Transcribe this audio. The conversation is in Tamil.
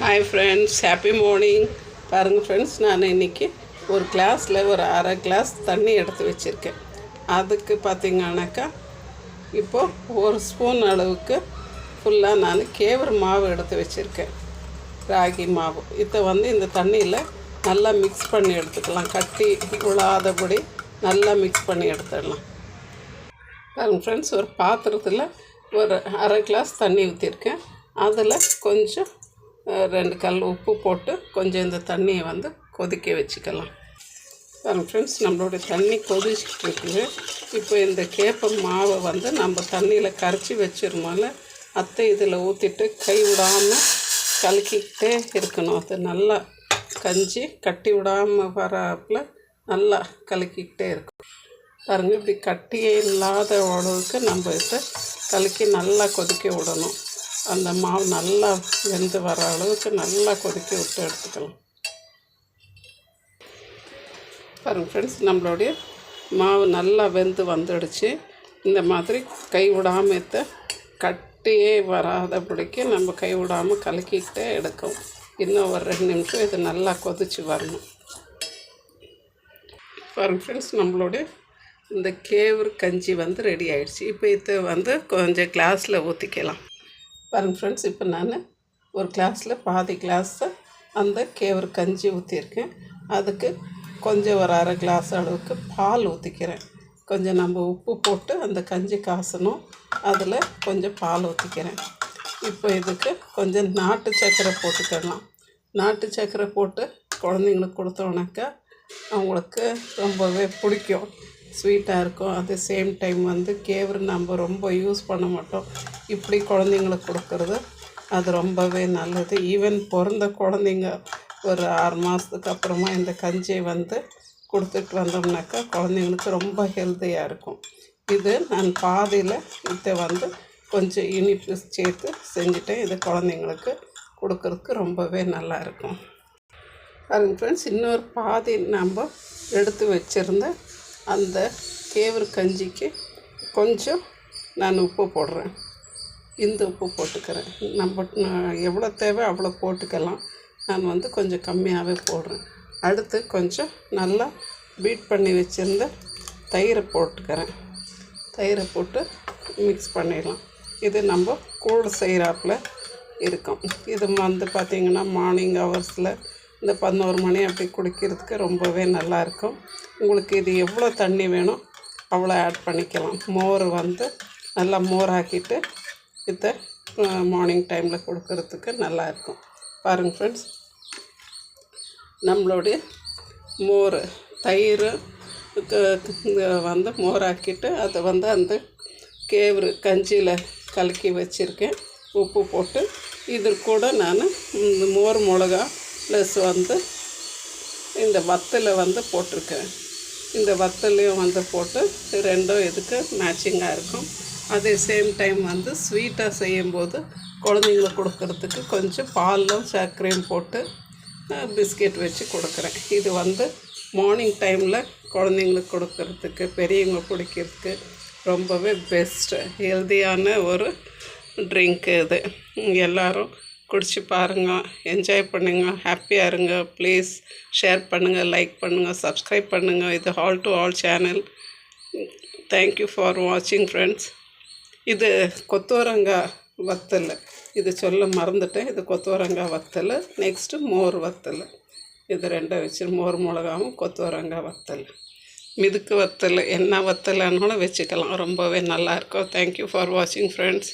Hi friends, happy morning. பாருங்கள் ஃப்ரெண்ட்ஸ், நான் இன்றைக்கி ஒரு கிளாஸில் ஒரு அரை கிளாஸ் தண்ணி எடுத்து வச்சுருக்கேன். அதுக்கு பார்த்திங்கனாக்கா இப்போது ஒரு ஸ்பூன் அளவுக்கு ஃபுல்லாக நான் கேவர் மாவு எடுத்து வச்சுருக்கேன், ராகி மாவு. இதை இந்த தண்ணியில் நல்லா மிக்ஸ் பண்ணி எடுத்துக்கலாம். கட்டி விழாதபடி நல்லா மிக்ஸ் பண்ணி எடுத்துடலாம். பாருங்கள் ஃப்ரெண்ட்ஸ், ஒரு பாத்திரத்தில் ஒரு அரை கிளாஸ் தண்ணி ஊற்றிருக்கேன். அதில் கொஞ்சம் 2 கல் உப்பு போட்டு கொஞ்சம் இந்த தண்ணியை கொதிக்க வச்சுக்கலாம். பாருங்கள் ஃப்ரெண்ட்ஸ், நம்மளுடைய தண்ணி கொதிச்சுட்டு இருக்குது. இப்போ இந்த கேப்ப மாவை நம்ம தண்ணியில் கரைச்சி வச்சிருமால அத்தை இதில் ஊற்றிட்டு கை விடாமல் கலக்கிக்கிட்டே இருக்கணும். அது நல்லா கஞ்சி கட்டி விடாமல் வராப்பில் நல்லா கலக்கிக்கிட்டே இருக்கும். பாருங்கள், இப்படி கட்டியே இல்லாத அளவுக்கு நம்ம இதை கலக்கி நல்லா கொதிக்க விடணும். அந்த மாவு நல்லா வெந்து வர அளவுக்கு நல்லா கொதிக்க விட்டு எடுத்துக்கலாம். பாருங்கள் ஃப்ரெண்ட்ஸ், நம்மளுடைய மாவு நல்லா வெந்து வந்துடுச்சு. இந்த மாதிரி கை விடாமல் கட்டியே வராதபடிக்கு நம்ம கை விடாமல் கலக்கிக்கிட்டே எடுக்கும். இன்னும் ஒரு 2 நிமிஷம் இது நல்லா கொதித்து வரணும். பாருங்கள் ஃப்ரெண்ட்ஸ், நம்மளுடைய இந்த கேவர் கஞ்சி ரெடி ஆகிடுச்சு. இப்போ இதை கொஞ்சம் கிளாஸில் ஊற்றிக்கலாம். பாருங்கள் ஃப்ரெண்ட்ஸ், இப்போ நான் ஒரு கிளாஸில் பாதி கிளாஸை அந்த கேவர் கஞ்சி ஊற்றிருக்கேன். அதுக்கு கொஞ்சம் ஒரு அரை கிளாஸ் அளவுக்கு பால் ஊற்றிக்கிறேன். கொஞ்சம் நம்ம உப்பு போட்டு அந்த கஞ்சி காசணும். அதில் கொஞ்சம் பால் ஊற்றிக்கிறேன். இப்போ இதுக்கு கொஞ்சம் நாட்டு சர்க்கரை போட்டுக்கலாம். நாட்டு சர்க்கரை போட்டு குழந்தைங்களுக்கு கொடுத்தோன்னாக்கா அவங்களுக்கு ரொம்பவே பிடிக்கும். ஸ்வீட்டாக இருக்கும். அட் த சேம் டைம் கேவர் நம்ம ரொம்ப யூஸ் பண்ண மாட்டோம். இப்படி குழந்தைங்களுக்கு கொடுக்குறது அது ரொம்பவே நல்லது. ஈவன் பிறந்த குழந்தைங்க ஒரு 6 மாதத்துக்கு அப்புறமா இந்த கஞ்சியை கொடுத்துட்டு வந்தோம்னாக்கா குழந்தைங்களுக்கு ரொம்ப ஹெல்த்தியாக இருக்கும். இது நான் பாதியில் இதை கொஞ்சம் இனிப்பு சேர்த்து செஞ்சுட்டேன். இது குழந்தைங்களுக்கு கொடுக்கறதுக்கு ரொம்பவே நல்லாயிருக்கும். பாருங்கள் ஃப்ரெண்ட்ஸ், இன்னொரு பாதி நம்ம எடுத்து வச்சுருந்த அந்த கேவர் கஞ்சிக்கு கொஞ்சம் நான் உப்பு போடுறேன். இந்த உப்பு போட்டுக்கிறேன். நம்ம எவ்வளோ தேவை அவ்வளோ போட்டுக்கலாம். நான் கொஞ்சம் கம்மியாகவே போடுறேன். அடுத்து கொஞ்சம் நல்லா பீட் பண்ணி வச்சுருந்த தயிரை போட்டுக்கிறேன். தயிரை போட்டு மிக்ஸ் பண்ணிடலாம். இது நம்ம கூழ் செய்கிறாப்புல இருக்கும். இது பார்த்திங்கன்னா மார்னிங் ஹவர்ஸில் இந்த 11 மணி அப்படி குடிக்கிறதுக்கு ரொம்பவே நல்லாயிருக்கும். உங்களுக்கு இது எவ்வளோ தண்ணி வேணும் அவ்வளோ ஆட் பண்ணிக்கலாம். மோர் நல்லா மோர் ஆக்கிட்டு இதை மார்னிங் டைமில் கொடுக்கறதுக்கு நல்லாயிருக்கும். பாருங்கள் ஃப்ரெண்ட்ஸ், நம்மளுடைய மோர் தயிர் மோர் ஆக்கிட்டு அதை அந்த கேவர் கஞ்சியில் கலக்கி வச்சுருக்கேன். உப்பு போட்டு இது கூட நான் மோர் மிளகா ப்ளஸ் இந்த வத்தலை போட்டிருக்கேன். இந்த வத்தலையும் போட்டு ரெண்டும் இதுக்கு மேட்சிங்காக இருக்கும். அதே சேம் டைம் ஸ்வீட்டாக செய்யும்போது குழந்தைங்களுக்கு கொடுக்கறதுக்கு கொஞ்சம் பாலும் சர்க்கரையும் போட்டு பிஸ்கெட் வச்சு கொடுக்குறேன். இது மார்னிங் டைமில் குழந்தைங்களுக்கு கொடுக்கறதுக்கு பெரியவங்க குடிக்கிறதுக்கு ரொம்பவே பெஸ்ட்டு ஹெல்த்தியான ஒரு ட்ரிங்க்கு. இது எல்லோரும் குடிச்சு பாருங்கள், என்ஜாய் பண்ணுங்கள், ஹாப்பியாக இருங்க. ப்ளீஸ் ஷேர் பண்ணுங்கள், லைக் பண்ணுங்கள், சப்ஸ்கிரைப் பண்ணுங்கள். இது all to all channel. Thank you for வாட்சிங் ஃப்ரெண்ட்ஸ். இது கொத்தவரங்காய் வத்தல், இது சொல்ல மறந்துட்டேன். இது கொத்தவரங்காய் வத்தல். நெக்ஸ்ட்டு மோர் வத்தல். இது 2 வச்சு மோர் மிளகாவும் கொத்தவரங்காய் வத்தல், மிதுக்கு வத்தல், என்ன வத்தலானாலும் வச்சுக்கலாம். ரொம்பவே நல்லாயிருக்கும். தேங்க்யூ ஃபார் வாட்சிங் ஃப்ரெண்ட்ஸ்.